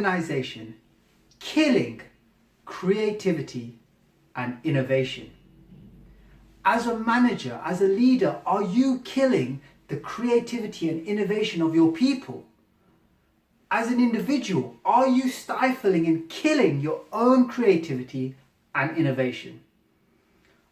organization killing creativity and innovation? As a manager, as a leader, are you killing the creativity and innovation of your people? As an individual, are you stifling and killing your own creativity and innovation?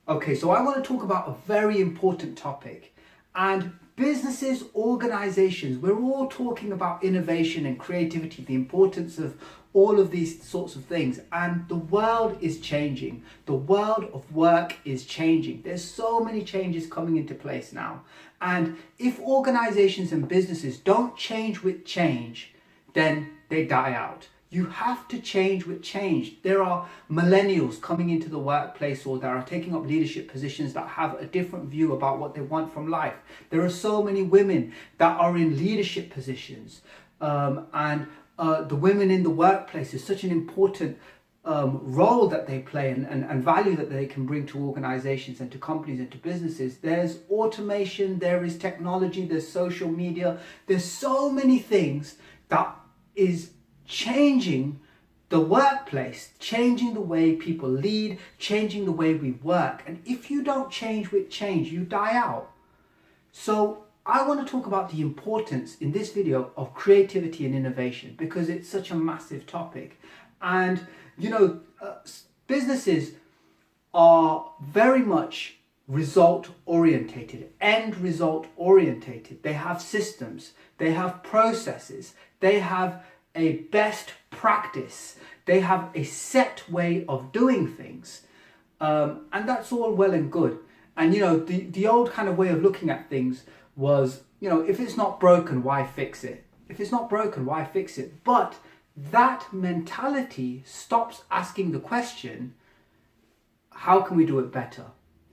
Okay, so I want to talk about a very important topic. And businesses, organizations, we're all talking about innovation and creativity, the importance of all of these sorts of things. And the world is changing. The world of work is changing. There's so many changes coming into place now. And if organizations and businesses don't change with change, then they die out. You have to change with change. There are millennials coming into the workplace or that are taking up leadership positions that have a different view about what they want from life. There are so many women that are in leadership positions. The women in the workplace is such an important role that they play and value that they can bring to organizations and to companies and to businesses. There's automation, there is technology, there's social media. There's so many things that is changing the workplace, changing the way people lead, changing the way we work. And if you don't change with change, you die out. So I want to talk about the importance in this video of creativity and innovation because it's such a massive topic. And businesses are very much result orientated, end result orientated. They have systems, they have processes, they have a best practice, they have a set way of doing things, and that's all well and good. And the old kind of way of looking at things was, if it's not broken, why fix it? If it's not broken, why fix it? But that mentality stops asking the question, how can we do it better?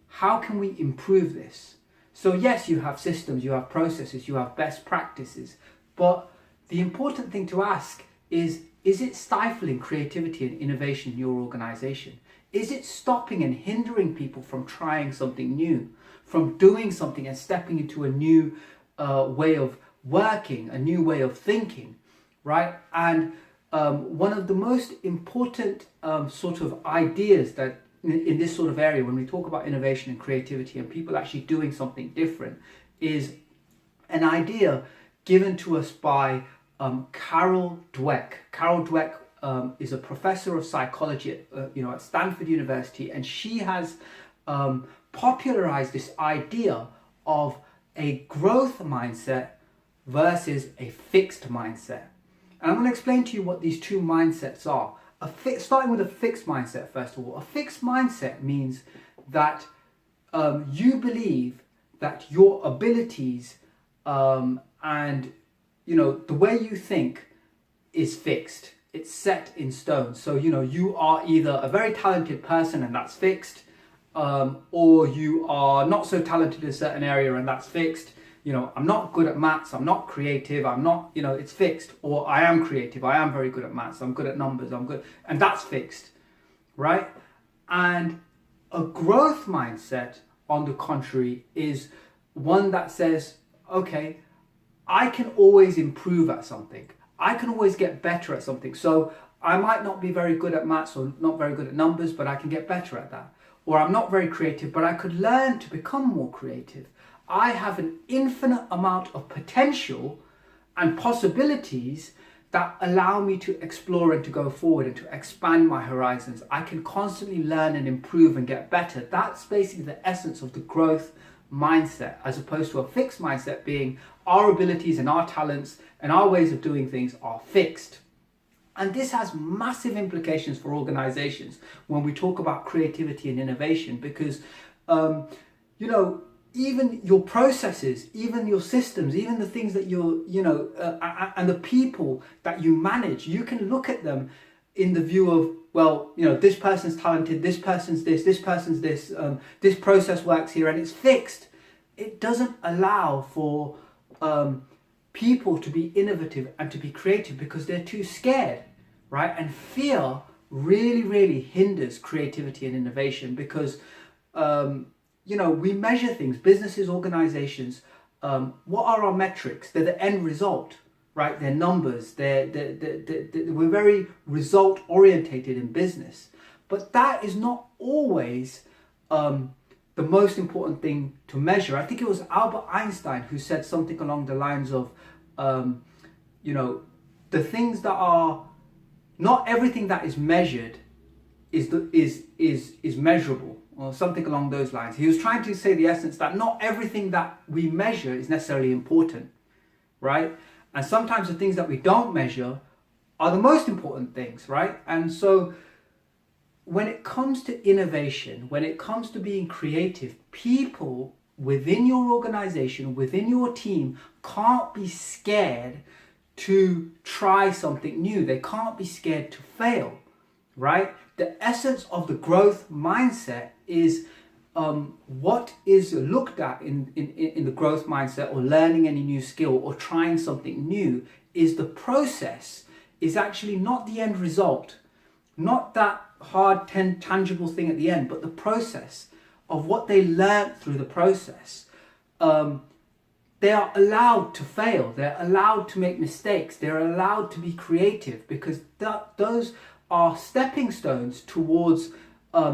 How can we improve this? So yes, you have systems, you have processes, you have best practices, but the important thing to ask is it stifling creativity and innovation in your organization? Is it stopping and hindering people from trying something new, from doing something and stepping into a new way of working, a new way of thinking, right? And one of the most important sort of ideas that in this sort of area, when we talk about innovation and creativity and people actually doing something different, is an idea given to us by Carol Dweck. Carol Dweck is a professor of psychology at Stanford University, and she has popularized this idea of a growth mindset versus a fixed mindset. And I'm going to explain to you what these two mindsets are. Starting with a fixed mindset, first of all. A fixed mindset means that you believe that your abilities and the way you think is fixed. It's set in stone. So you are either a very talented person and that's fixed, or you are not so talented in a certain area and that's fixed. I'm not good at maths, I'm not creative, I'm not, it's fixed. Or I am creative, I am very good at maths, I'm good at numbers, I'm good, and that's fixed, right? And a growth mindset, on the contrary, is one that says, okay, I can always improve at something. I can always get better at something. So I might not be very good at maths or not very good at numbers, but I can get better at that. Or I'm not very creative, but I could learn to become more creative. I have an infinite amount of potential and possibilities that allow me to explore and to go forward and to expand my horizons. I can constantly learn and improve and get better. That's basically the essence of the growth mindset, as opposed to a fixed mindset being our abilities and our talents and our ways of doing things are fixed. And this has massive implications for organizations when we talk about creativity and innovation, because even your processes, even your systems, even the things that and the people that you manage, you can look at them in the view of, this person's talented, this person's this person's this, this process works here and it's fixed. It doesn't allow for people to be innovative and to be creative because they're too scared, right? And fear really, really hinders creativity and innovation because, we measure things, businesses, organizations. What are our metrics? They're the end result, right? They're numbers. We're very result orientated in business. But that is not always the most important thing to measure. I think it was Albert Einstein who said something along the lines of, the things that are, not everything that is measured is measurable, or something along those lines. He was trying to say the essence that not everything that we measure is necessarily important, right? And sometimes the things that we don't measure are the most important things, right? And so when it comes to innovation, when it comes to being creative, people within your organization, within your team, can't be scared to try something new. They can't be scared to fail, right? The essence of the growth mindset is what is looked at in the growth mindset, or learning any new skill or trying something new, is the process, is actually not the end result, not that hard tangible thing at the end, but the process of what they learned through the process. They are allowed to fail, they're allowed to make mistakes, they're allowed to be creative, because those are stepping stones towards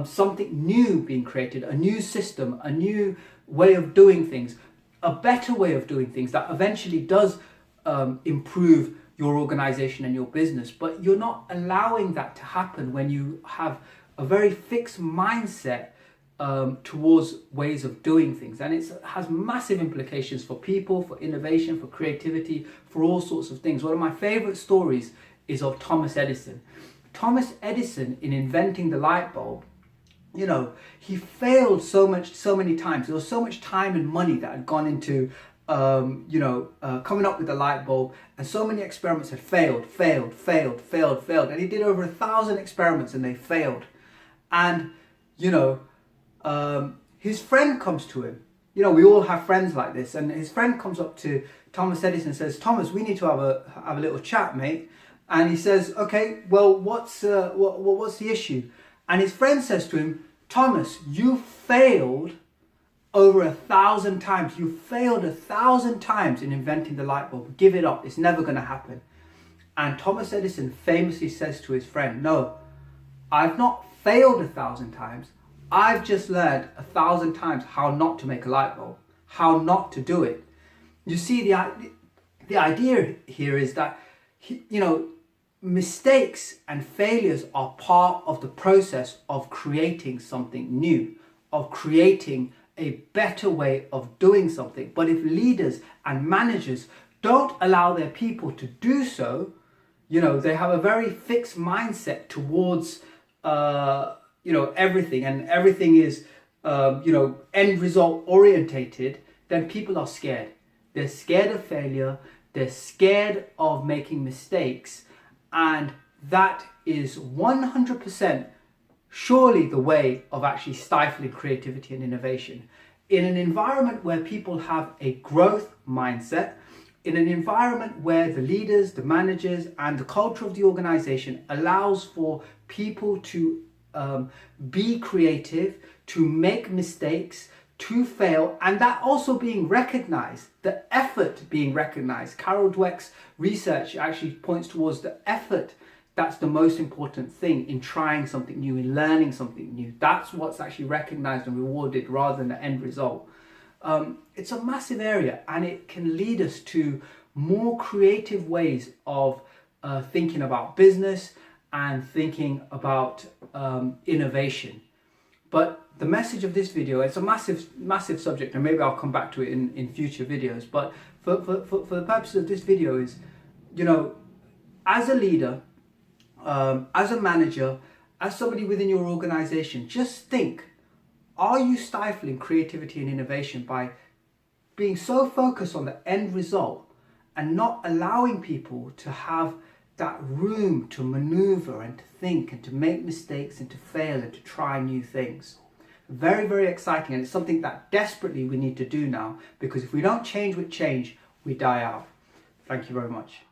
something new being created, a new system, a new way of doing things, a better way of doing things that eventually does improve your organization and your business. But you're not allowing that to happen when you have a very fixed mindset towards ways of doing things. And it has massive implications for people, for innovation, for creativity, for all sorts of things. One of my favorite stories is of Thomas Edison. Thomas Edison, in inventing the light bulb, he failed so many times. There was so much time and money that had gone into coming up with the light bulb, and so many experiments had failed. And he did over 1,000 experiments and they failed. And his friend comes to him. We all have friends like this, and his friend comes up to Thomas Edison and says, "Thomas, we need to have a little chat, mate." And he says, "Okay, well, what's the issue?" And his friend says to him, "Thomas, you failed over 1,000 times. You failed 1,000 times in inventing the light bulb. Give it up. It's never going to happen." And Thomas Edison famously says to his friend, "No, I've not failed 1,000 times. I've just learned 1,000 times how not to make a light bulb, how not to do it." You see, the idea here is that, mistakes and failures are part of the process of creating something new, of creating a better way of doing something. But if leaders and managers don't allow their people to do so, they have a very fixed mindset towards everything, and everything is end result orientated, then people are scared. They're scared of failure, they're scared of making mistakes, and that is 100% surely the way of actually stifling creativity and innovation. In an environment where people have a growth mindset, in an environment where the leaders, the managers, and the culture of the organization allows for people to be creative, to make mistakes, to fail, and that also being recognized, the effort being recognized. Carol Dweck's research actually points towards the effort. That's the most important thing in trying something new, in learning something new. That's what's actually recognized and rewarded rather than the end result. It's a massive area, and it can lead us to more creative ways of thinking about business and thinking about innovation. But the message of this video, it's a massive subject, and maybe I'll come back to it in future videos. But for the purpose of this video is, as a leader, as a manager, as somebody within your organization, just think, are you stifling creativity and innovation by being so focused on the end result and not allowing people to have that room to maneuver and to think and to make mistakes and to fail and to try new things? Very, very exciting, and it's something that desperately we need to do now, because if we don't change with change, we die out. Thank you very much.